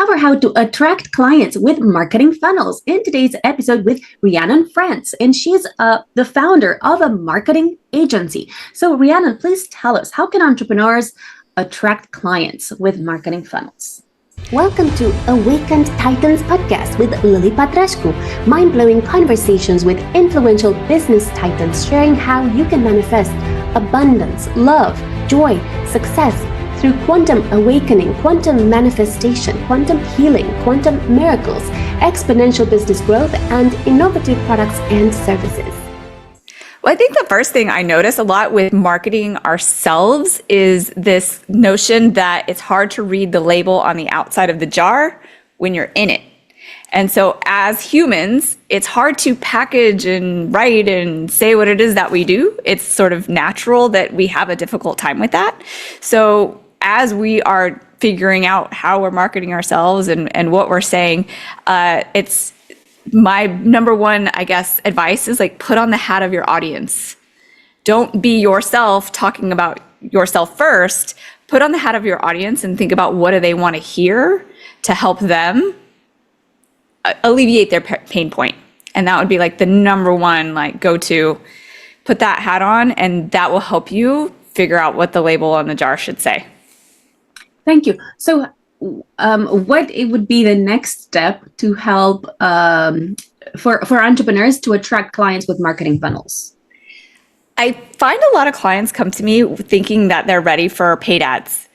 discover how to attract clients with marketing funnels in today's episode with Rhiannon Franz, and she's the founder of a marketing agency. So Rhiannon, please tell us, how can entrepreneurs attract clients with marketing funnels? Welcome to Awakened Titans podcast with Lily Patrascu. Mind-blowing conversations with influential business titans sharing how you can manifest abundance, love, joy, success through quantum awakening, quantum manifestation, quantum healing, quantum miracles, exponential business growth, and innovative products and services. Well, I think the first thing I notice a lot with marketing ourselves is this notion that it's hard to read the label on the outside of the jar when you're in it. And so as humans, it's hard to package and write and say what it is that we do. It's sort of natural that we have a difficult time with that. So as we are figuring out how we're marketing ourselves and what we're saying, it's my number one, I guess, advice is like put on the hat of your audience. Don't be yourself talking about yourself first. Put on the hat of your audience and think about what do they want to hear to help them alleviate their pain point. And that would be like the number one, like go to, put that hat on, and that will help you figure out what the label on the jar should say. Thank you. So what it would be the next step to help for entrepreneurs to attract clients with marketing funnels? I find a lot of clients come to me thinking that they're ready for paid ads.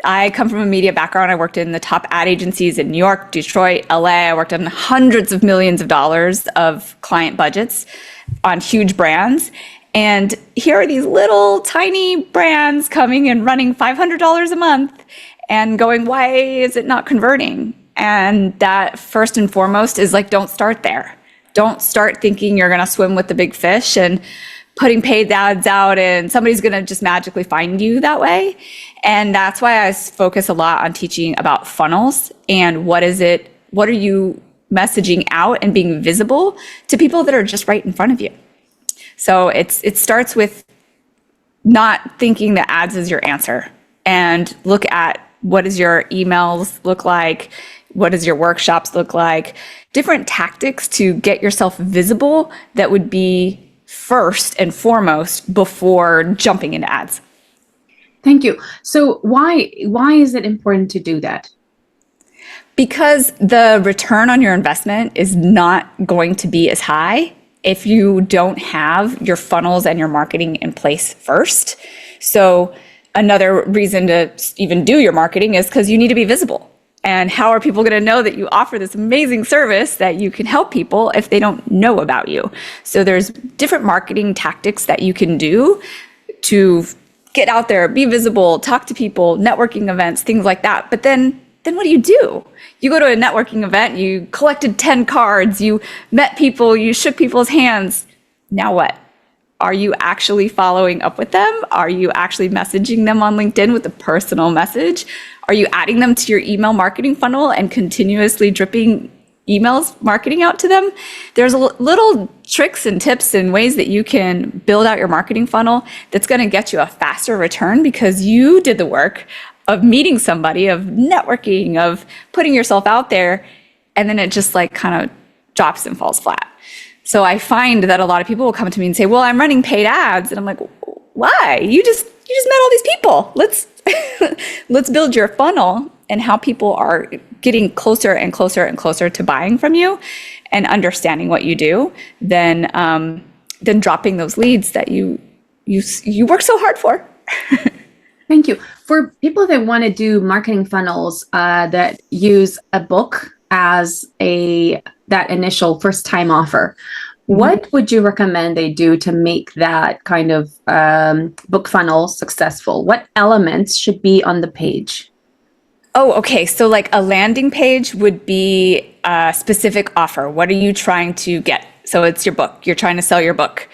I come from a media background. I worked in the top ad agencies in New York, Detroit, LA. I worked on hundreds of millions of dollars of client budgets on huge brands. And here are these little tiny brands coming and running $500 a month and going, why is it not converting? And that first and foremost is like, don't start there. Don't start thinking you're going to swim with the big fish and putting paid ads out and somebody's going to just magically find you that way. And that's why I focus a lot on teaching about funnels and what are you messaging out and being visible to people that are just right in front of you. So it starts with not thinking that ads is your answer, and look at what does your emails look like? What does your workshops look like? Different tactics to get yourself visible that would be first and foremost before jumping into ads. Thank you. So why is it important to do that? Because the return on your investment is not going to be as high if you don't have your funnels and your marketing in place first. So another reason to even do your marketing is because you need to be visible. And how are people going to know that you offer this amazing service that you can help people if they don't know about you? So there's different marketing tactics that you can do to get out there, be visible, talk to people, networking events, things like that. But then what do? You go to a networking event, you collected 10 cards, you met people, you shook people's hands. Now what? Are you actually following up with them? Are you actually messaging them on LinkedIn with a personal message? Are you adding them to your email marketing funnel and continuously dripping emails marketing out to them? There's little tricks and tips and ways that you can build out your marketing funnel that's going to get you a faster return because you did the work of meeting somebody, of networking, of putting yourself out there, and then it just like kind of drops and falls flat. So I find that a lot of people will come to me and say, well, I'm running paid ads. And I'm like, why? You just met all these people. Let's build your funnel and how people are getting closer and closer and closer to buying from you and understanding what you do, then dropping those leads that you work so hard for. Thank you. For people that want to do marketing funnels that use a book as that initial first time offer, what would you recommend they do to make that kind of book funnel successful? What elements should be on the page? Oh, okay. So like a landing page would be a specific offer. What are you trying to get? So it's your book. You're trying to sell your book.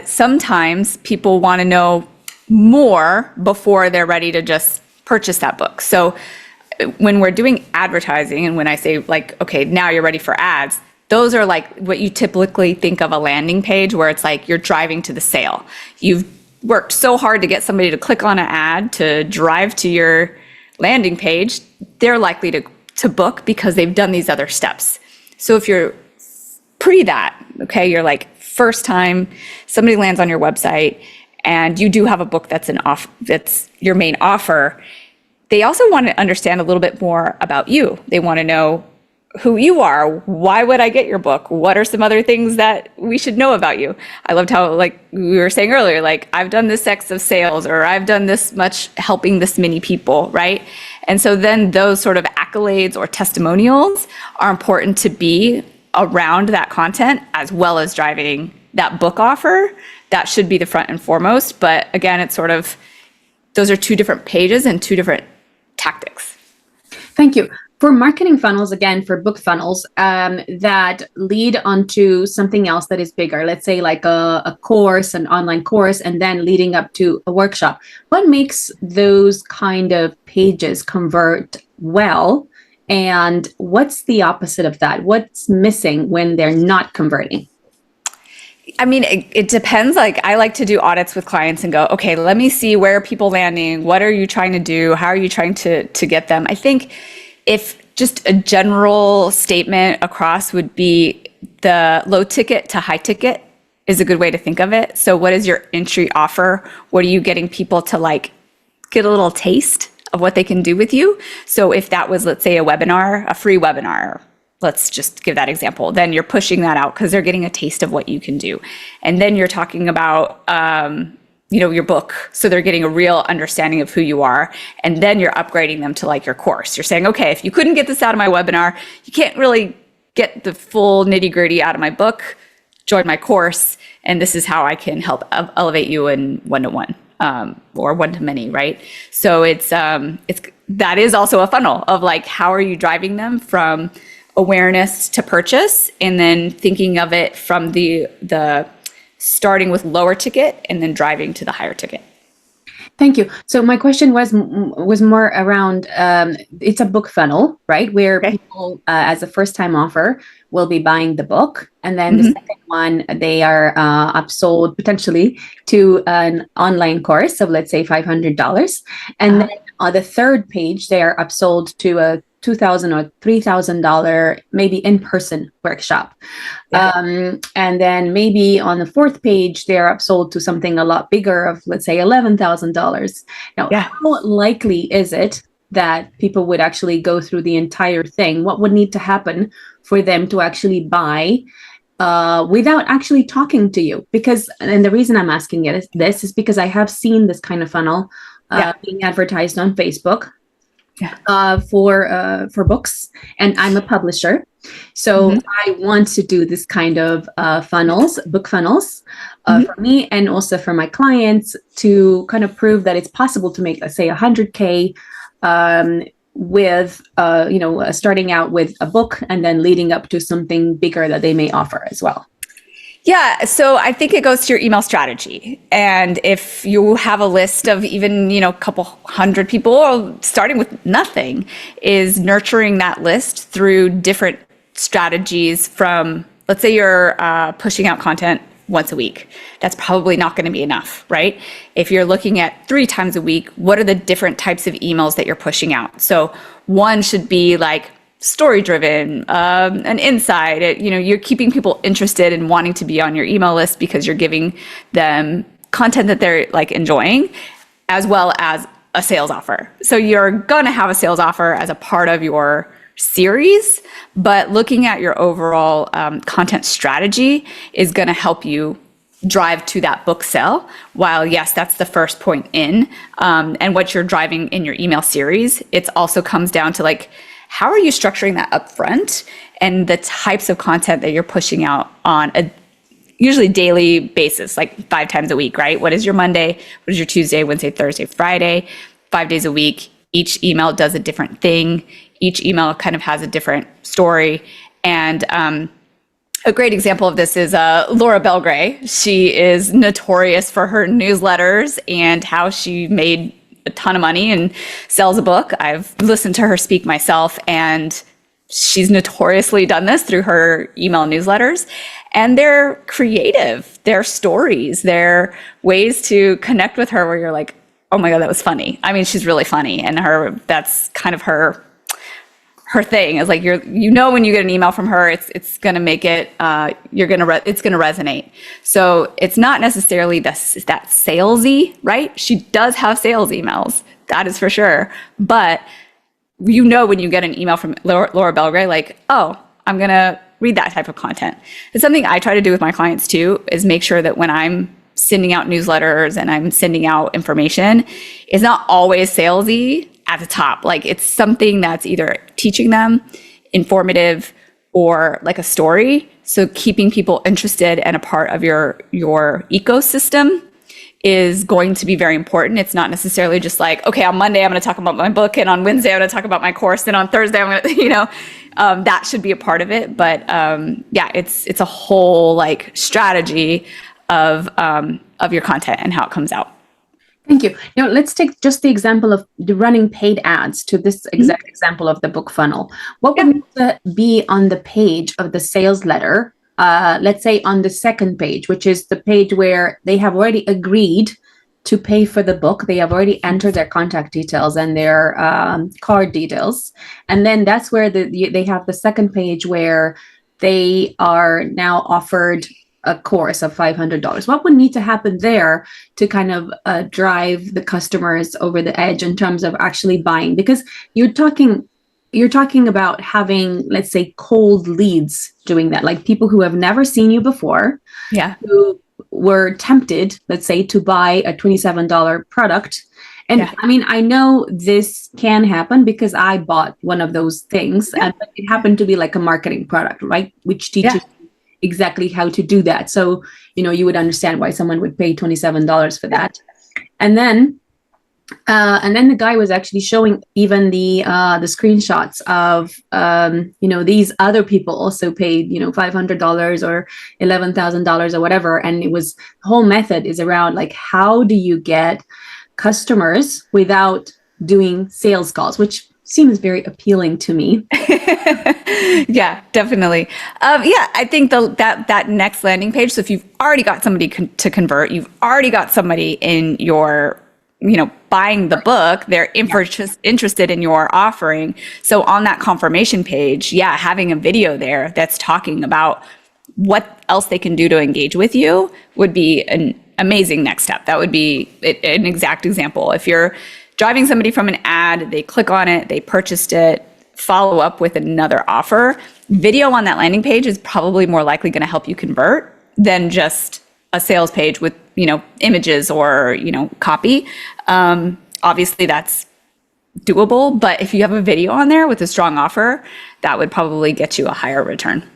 Sometimes people want to know more before they're ready to just purchase that book. So when we're doing advertising, and when I say like, okay, now you're ready for ads, those are like what you typically think of a landing page, where it's like you're driving to the sale. You've worked so hard to get somebody to click on an ad to drive to your landing page. They're likely to book because they've done these other steps. So if you're pre that, okay, you're like first time somebody lands on your website and you do have a book that's that's your main offer, they also want to understand a little bit more about you. They want to know who you are. Why would I get your book? What are some other things that we should know about you? I loved how, like we were saying earlier, like I've done this X of sales, or I've done this much helping this many people, right? And so then those sort of accolades or testimonials are important to be around that content, as well as driving that book offer. That should be the front and foremost. But again, it's sort of, those are two different pages and two different tactics. Thank you. For marketing funnels, again, for book funnels that lead onto something else that is bigger, let's say like a course, an online course, and then leading up to a workshop, what makes those kind of pages convert well? And what's the opposite of that? What's missing when they're not converting? I mean, it depends. Like I like to do audits with clients and go, okay, let me see where are people landing? What are you trying to do? How are you trying to get them? I think if just a general statement across would be the low ticket to high ticket is a good way to think of it. So what is your entry offer? What are you getting people to like get a little taste of what they can do with you? So if that was, let's say, a webinar, a free webinar, let's just give that example, then you're pushing that out because they're getting a taste of what you can do. And then you're talking about your book. So they're getting a real understanding of who you are. And then you're upgrading them to like your course. You're saying, okay, if you couldn't get this out of my webinar, you can't really get the full nitty gritty out of my book, join my course. And this is how I can help elevate you in one-to-one or one-to-many, right? So it's that is also a funnel of like, how are you driving them from awareness to purchase, and then thinking of it from the starting with lower ticket and then driving to the higher ticket. Thank you. So my question was more around, it's a book funnel, right? Where people, as a first-time offer, will be buying the book. And then the second one, they are upsold potentially to an online course of, let's say, $500. And then on the third page, they are upsold to a $2,000 or $3,000 maybe in-person workshop. And then maybe on the fourth page, they're upsold to something a lot bigger of, let's say, $11,000. Now, how likely is it that people would actually go through the entire thing? What would need to happen for them to actually buy without actually talking to you? Because, and the reason I'm asking this is because I have seen this kind of funnel being advertised on Facebook. For books, and I'm a publisher, so I want to do this kind of book funnels for me and also for my clients to kind of prove that it's possible to make, let's say, 100K with starting out with a book and then leading up to something bigger that they may offer as well. Yeah, so I think it goes to your email strategy. And if you have a list of even, a couple hundred people, starting with nothing, is nurturing that list through different strategies from, let's say you're pushing out content once a week. That's probably not going to be enough, right? If you're looking at 3 times a week, what are the different types of emails that you're pushing out? So one should be like story driven, an insight, you're keeping people interested and wanting to be on your email list because you're giving them content that they're like enjoying, as well as a sales offer. So you're going to have a sales offer as a part of your series, but looking at your overall content strategy is going to help you drive to that book sale. While yes, that's the first point in, and what you're driving in your email series, it also comes down to like, how are you structuring that upfront and the types of content that you're pushing out on a usually daily basis, like 5 times a week, right? What is your Monday? What is your Tuesday, Wednesday, Thursday, Friday? 5 days a week. Each email does a different thing. Each email kind of has a different story. And a great example of this is Laura Belgray. She is notorious for her newsletters and how she made a ton of money and sells a book. I've listened to her speak myself, and she's notoriously done this through her email newsletters. And they're creative, they're stories, they're ways to connect with her where you're like, oh my God, that was funny. I mean, she's really funny, and that's kind of her her thing. Is like when you get an email from her, it's going to make it it's going to resonate. So it's not necessarily that salesy, right? She does have sales emails, that is for sure. But when you get an email from Laura Belgray, like, oh, I'm going to read that type of content. It's something I try to do with my clients too, is make sure that when I'm sending out newsletters and I'm sending out information, it's not always salesy at the top. Like, it's something that's either teaching them, informative, or like a story. So keeping people interested and a part of your ecosystem is going to be very important. It's not necessarily just like, okay, on Monday, I'm going to talk about my book, and on Wednesday, I'm going to talk about my course, and on Thursday, I'm going to, that should be a part of it. But it's a whole like strategy of your content and how it comes out. Thank you. Now, let's take just the example of the running paid ads to this exact example of the book funnel. What would need to be on the page of the sales letter? Let's say on the second page, which is the page where they have already agreed to pay for the book. They have already entered their contact details and their card details. And then that's where they have the second page where they are now offered a course of $500. What would need to happen there to kind of drive the customers over the edge in terms of actually buying? Because you're talking about having, let's say, cold leads doing that, like people who have never seen you before, who were tempted, let's say, to buy a $27 product. And I mean, I know this can happen because I bought one of those things, and it happened to be like a marketing product, right? Which teaches exactly how to do that. So, you would understand why someone would pay $27 for that. And then the guy was actually showing even the screenshots of, these other people also paid, $500 or $11,000 or whatever. And the whole method is around like, how do you get customers without doing sales calls, which seems very appealing to me. Yeah, definitely. I think that next landing page. So if you've already got somebody to convert, you've already got somebody in your, buying the book, they're interested in your offering. So on that confirmation page, having a video there that's talking about what else they can do to engage with you would be an amazing next step. That would be an exact example. If you're driving somebody from an ad, they click on it, they purchased it, follow up with another offer, video on that landing page is probably more likely going to help you convert than just a sales page with, images or, copy. Obviously that's doable, but if you have a video on there with a strong offer, that would probably get you a higher return.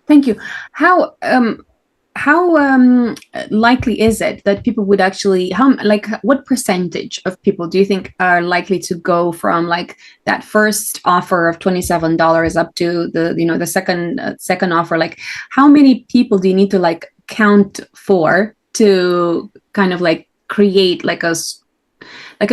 Thank you. How likely is it that people would actually, what percentage of people do you think are likely to go from like that first offer of $27 up to the second offer? Like, how many people do you need to like count for to kind of like create like a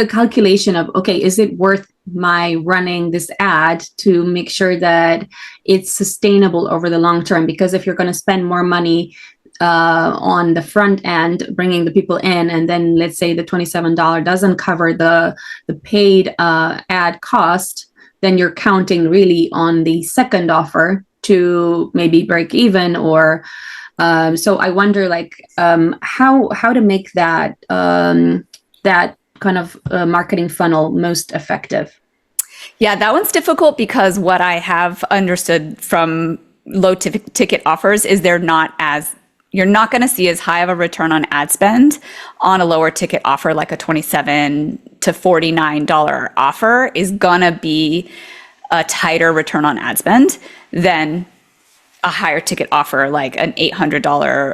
calculation of, okay, is it worth my running this ad to make sure that it's sustainable over the long term? Because if you're going to spend more money on the front end, bringing the people in, and then let's say the $27 doesn't cover the paid ad cost, then you're counting really on the second offer to maybe break even. Or so I wonder how to make that that kind of marketing funnel most effective. Yeah, that one's difficult because what I have understood from low ticket offers is you're not going to see as high of a return on ad spend on a lower ticket offer, like a $27 to $49 offer is going to be a tighter return on ad spend than a higher ticket offer, like an $800,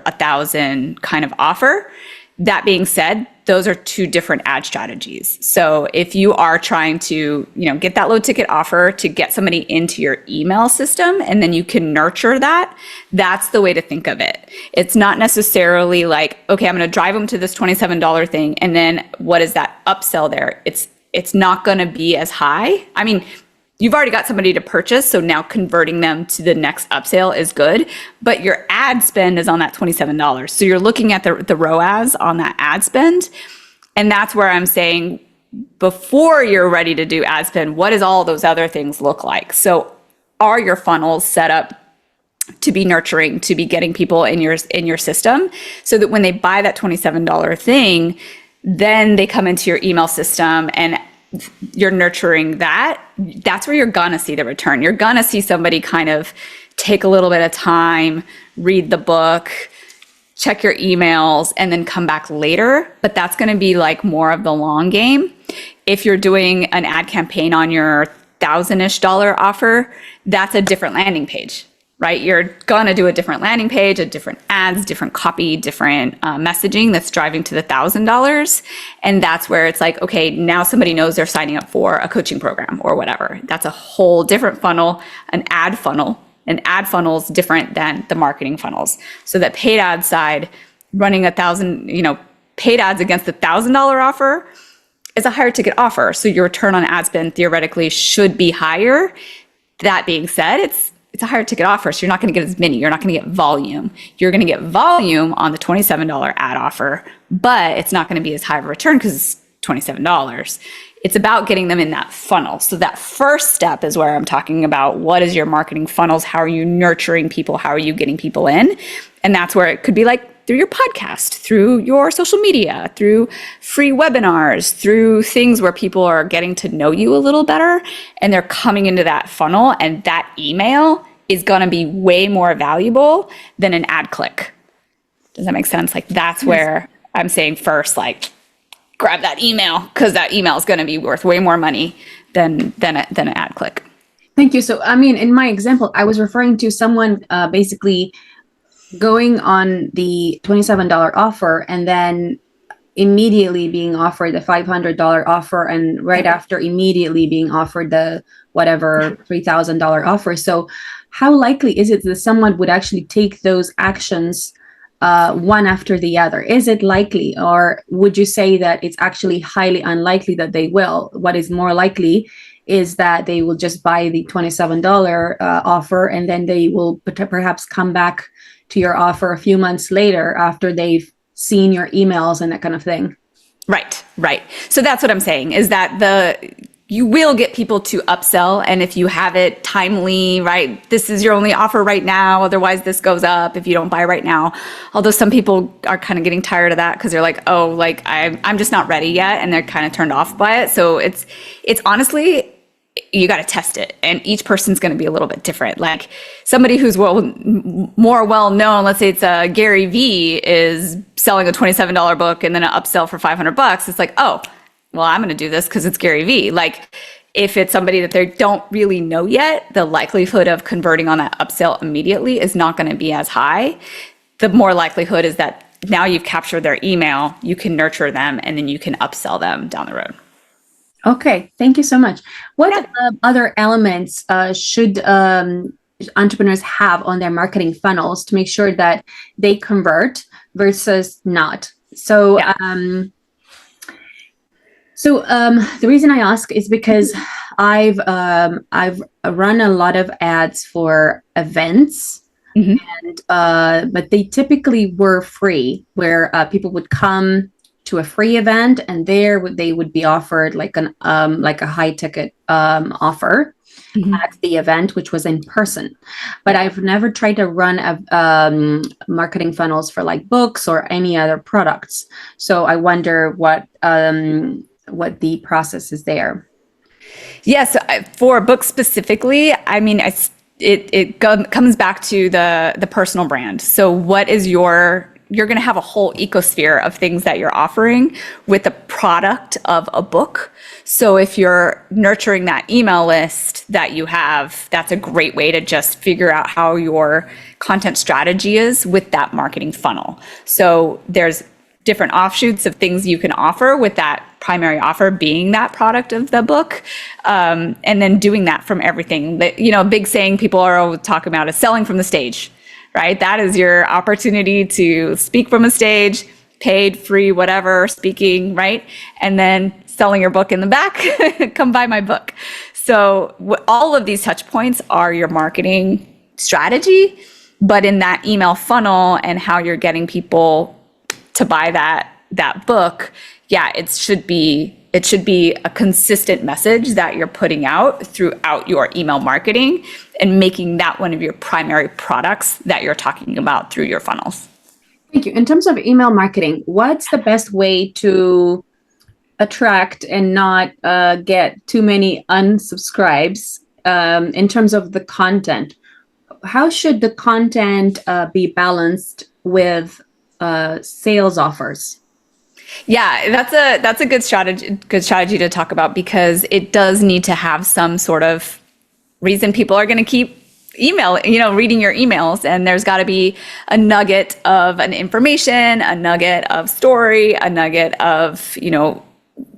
$1,000 kind of offer. That being said, those are two different ad strategies. So if you are trying to, get that low ticket offer to get somebody into your email system, and then you can nurture that, that's the way to think of it. It's not necessarily like, okay, I'm going to drive them to this $27 thing, and then what is that upsell there? It's not going to be as high. I mean, you've already got somebody to purchase, so now converting them to the next upsell is good, but your ad spend is on that $27. So you're looking at the ROAS on that ad spend, and that's where I'm saying before you're ready to do ad spend, what does all those other things look like? So are your funnels set up to be nurturing, to be getting people in your system, so that when they buy that $27 thing, then they come into your email system and you're nurturing that? That's where you're gonna see the return. You're gonna see somebody kind of take a little bit of time, read the book, check your emails, and then come back later. But that's going to be like more of the long game. If you're doing an ad campaign on your $1,000-ish offer, that's a different landing page, right? You're going to do a different landing page, a different ads, different copy, different messaging that's driving to the $1,000. And that's where it's like, okay, now somebody knows they're signing up for a coaching program or whatever. That's a whole different funnel, an ad funnel. And ad funnels different than the marketing funnels. So that paid ad side, running paid ads against the $1,000 offer is a higher ticket offer. So your return on ad spend theoretically should be higher. That being said, it's a higher ticket offer. So you're not going to get as many. You're not going to get volume. You're going to get volume on the $27 ad offer, but it's not going to be as high of a return because it's $27. It's about getting them in that funnel. So that first step is where I'm talking about what is your marketing funnels? How are you nurturing people? How are you getting people in? And that's where it could be like through your podcast, through your social media, through free webinars, through things where people are getting to know you a little better and they're coming into that funnel, and that email is going to be way more valuable than an ad click. Does that make sense? Like that's where I'm saying first, like, grab that email, because that email is going to be worth way more money than an ad click. Thank you. So, I mean, in my example, I was referring to someone basically going on the $27 offer and then immediately being offered the $500 offer, and right after immediately being offered the whatever $3,000 offer. So how likely is it that someone would actually take those actions one after the other? Is it likely, or would you say that it's actually highly unlikely that they will? What is more likely is that they will just buy the $27 offer, and then they will perhaps come back to your offer a few months later after they've seen your emails and that kind of thing. Right. So that's what I'm saying, is that you will get people to upsell. And if you have it timely, right, this is your only offer right now. Otherwise this goes up if you don't buy right now. Although some people are kind of getting tired of that because they're like, oh, like I'm just not ready yet. And they're kind of turned off by it. So it's honestly, you got to test it. And each person's going to be a little bit different. Like somebody who's more well known, let's say it's Gary V, is selling a $27 book and then an upsell for $500. It's like, oh, well, I'm going to do this because it's Gary V. Like if it's somebody that they don't really know yet, the likelihood of converting on that upsell immediately is not going to be as high. The more likelihood is that now you've captured their email, you can nurture them, and then you can upsell them down the road. Okay, thank you so much. What other elements should entrepreneurs have on their marketing funnels to make sure that they convert versus not? So, the reason I ask is because I've run a lot of ads for events, and but they typically were free, where people would come to a free event, and there they would be offered like a high ticket offer at the event, which was in person. But I've never tried to run marketing funnels for like books or any other products. So I wonder what the process is there. Yes, for books specifically, I mean, it comes back to the personal brand. So what is you're going to have a whole ecosphere of things that you're offering with the product of a book. So if you're nurturing that email list that you have, that's a great way to just figure out how your content strategy is with that marketing funnel. So there's different offshoots of things you can offer with that primary offer being that product of the book. And then doing that from everything that, a big saying people are always talking about is selling from the stage. Right? That is your opportunity to speak from a stage, paid, free, whatever, speaking, right? And then selling your book in the back, come buy my book. So all of these touch points are your marketing strategy, but in that email funnel and how you're getting people to buy that book, it should be It should be a consistent message that you're putting out throughout your email marketing and making that one of your primary products that you're talking about through your funnels. Thank you. In terms of email marketing, what's the best way to attract and not get too many unsubscribes in terms of the content? How should the content be balanced with sales offers? Yeah, that's a good strategy to talk about, because it does need to have some sort of reason people are going to keep reading your emails, and there's got to be a nugget of an information, a nugget of story, a nugget of,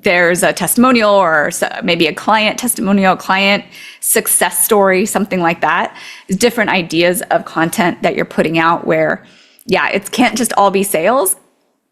there's a testimonial or maybe a client testimonial, client success story, something like that. There's different ideas of content that you're putting out where, it can't just all be sales.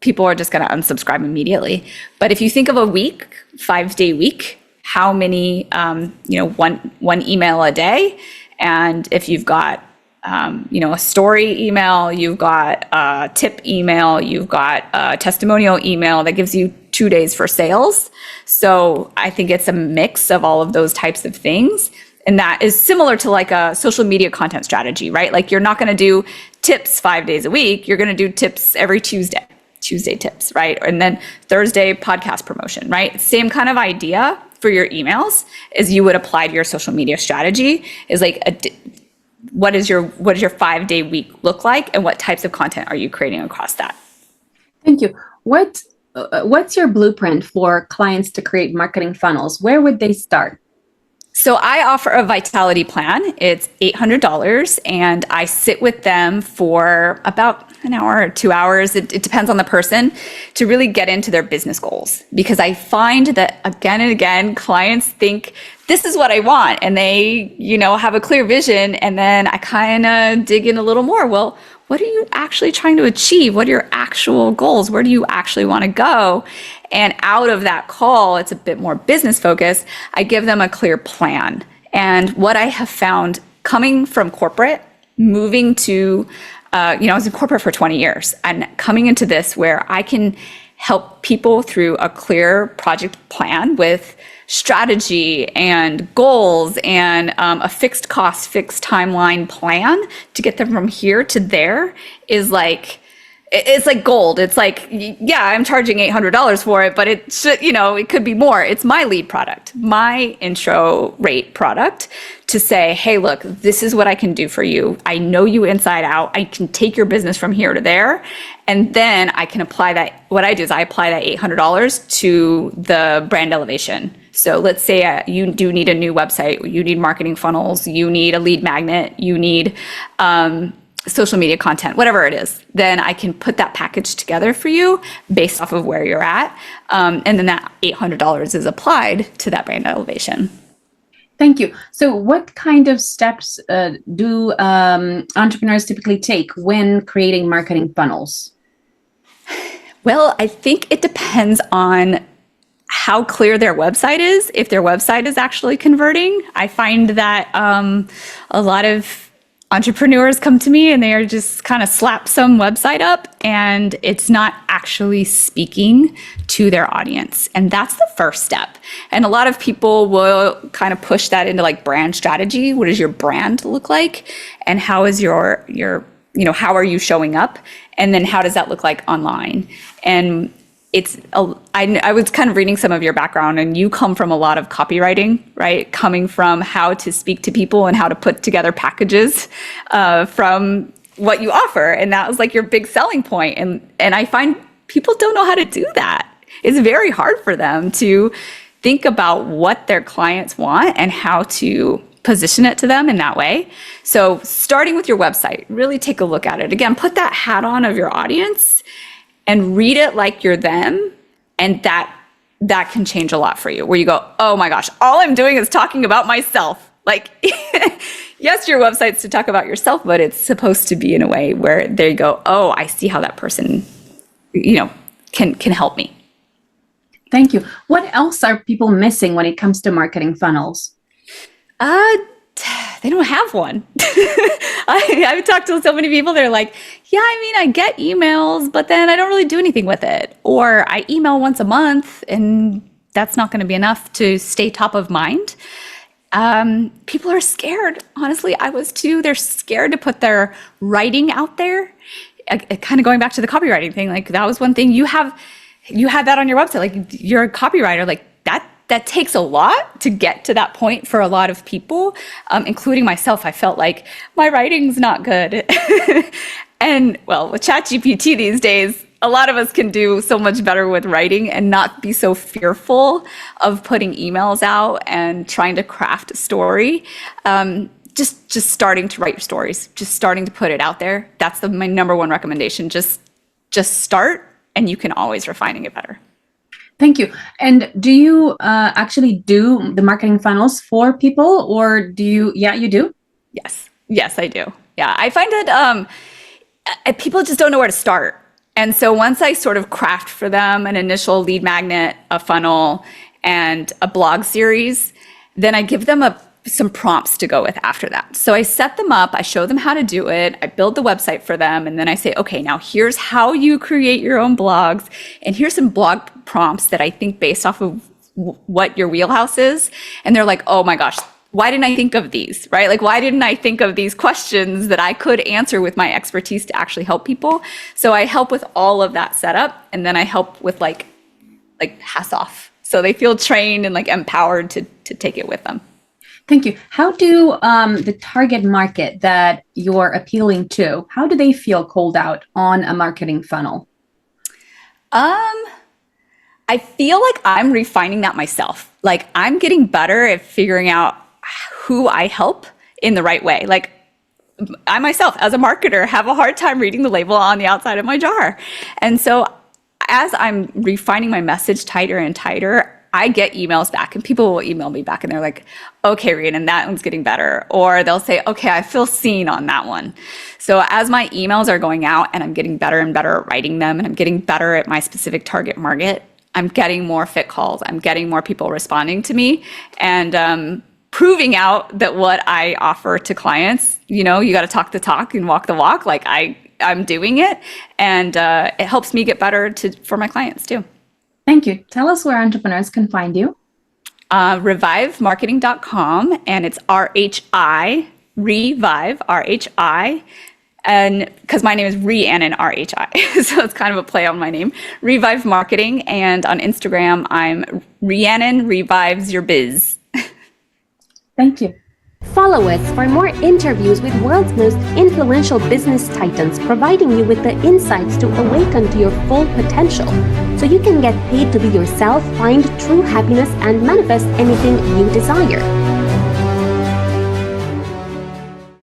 People are just going to unsubscribe immediately. But if you think of a week, 5-day week, how many, one email a day, and if you've got, a story email, you've got a tip email, you've got a testimonial email that gives you 2 days for sales. So I think it's a mix of all of those types of things. And that is similar to like a social media content strategy, right? Like you're not going to do tips 5 days a week. You're going to do tips every Tuesday tips, right? And then Thursday podcast promotion, right? Same kind of idea for your emails as you would apply to your social media strategy is like, what does your 5-day week look like? And what types of content are you creating across that? Thank you. What's your blueprint for clients to create marketing funnels? Where would they start? So I offer a vitality plan. It's $800, and I sit with them for about an hour or 2 hours. It depends on the person, to really get into their business goals. Because I find that again and again, clients think this is what I want, and they, have a clear vision. And then I kind of dig in a little more. Well, what are you actually trying to achieve? What are your actual goals? Where do you actually want to go? And out of that call, it's a bit more business focused. I give them a clear plan. And what I have found coming from corporate, moving to, I was in corporate for 20 years, and coming into this where I can help people through a clear project plan with strategy and goals and a fixed cost, fixed timeline plan to get them from here to there is like, it's like gold. It's like, I'm charging $800 for it, but it should, it could be more. It's my lead product, my intro rate product, to say, hey, look, this is what I can do for you. I know you inside out. I can take your business from here to there. And then I can apply that. What I do is I apply that $800 to the brand elevation. So let's say you do need a new website, you need marketing funnels, you need a lead magnet, you need social media content, whatever it is. Then I can put that package together for you based off of where you're at. And then that $800 is applied to that brand elevation. Thank you. So what kind of steps do entrepreneurs typically take when creating marketing funnels? Well, I think it depends on how clear their website is, if their website is actually converting. I find that a lot of entrepreneurs come to me and they are just kind of slap some website up and it's not actually speaking to their audience. And that's the first step. And a lot of people will kind of push that into like brand strategy. What does your brand look like? And how is your how are you showing up? And then how does that look like online? And I was kind of reading some of your background, and you come from a lot of copywriting, right? Coming from how to speak to people and how to put together packages from what you offer. And that was like your big selling point. And I find people don't know how to do that. It's very hard for them to think about what their clients want and how to position it to them in that way. So starting with your website, really take a look at it. Again, put that hat on of your audience and read it like you're them. And that can change a lot for you, where you go, oh my gosh, all I'm doing is talking about myself. Like, yes, your website's to talk about yourself, but it's supposed to be in a way where there you go, oh, I see how that person, can help me. Thank you. What else are people missing when it comes to marketing funnels? They don't have one. I've talked to so many people. They're like, I get emails, but then I don't really do anything with it. Or I email once a month and that's not going to be enough to stay top of mind. People are scared. Honestly, I was too. They're scared to put their writing out there. Kind of going back to the copywriting thing, like that was one thing. You have that on your website. Like you're a copywriter. Like that takes a lot to get to that point for a lot of people, including myself. I felt like my writing's not good. And well, with ChatGPT these days, a lot of us can do so much better with writing and not be so fearful of putting emails out and trying to craft a story. Just starting to write your stories, just starting to put it out there. That's my number one recommendation. Just start, and you can always refine and get better. Thank you. And do you actually do the marketing funnels for people, or do you? Yeah, you do. Yes, I do. Yeah, I find that people just don't know where to start. And so once I sort of craft for them an initial lead magnet, a funnel, and a blog series, then I give them some prompts to go with after that. So I set them up, I show them how to do it, I build the website for them, and then I say, okay, now here's how you create your own blogs, and here's some blog prompts that I think based off of what your wheelhouse is. And they're like, oh my gosh, why didn't I think of these, right? Like, why didn't I think of these questions that I could answer with my expertise to actually help people? So I help with all of that setup, and then I help with like hats off. So they feel trained and like empowered to take it with them. Thank you. How do the target market that you're appealing to, how do they feel called out on a marketing funnel? I feel like I'm refining that myself. Like I'm getting better at figuring out who I help in the right way. Like I myself, as a marketer, have a hard time reading the label on the outside of my jar. And so as I'm refining my message tighter and tighter, I get emails back, and people will email me back and they're like, okay, Rhiannon, that one's getting better. Or they'll say, okay, I feel seen on that one. So as my emails are going out and I'm getting better and better at writing them, and I'm getting better at my specific target market, I'm getting more fit calls. I'm getting more people responding to me, and proving out that what I offer to clients, you got to talk the talk and walk the walk. Like I'm doing it, and it helps me get better for my clients too. Thank you. Tell us where entrepreneurs can find you. RhiViveMarketing.com, and it's RHI, RhiVive, RHI. And because my name is Rhiannon, RHI. So it's kind of a play on my name. RhiVive Marketing. And on Instagram, I'm Rhiannon Revives Your Biz. Thank you. Follow us for more interviews with world's most influential business titans, providing you with the insights to awaken to your full potential, so you can get paid to be yourself, find true happiness, and manifest anything you desire.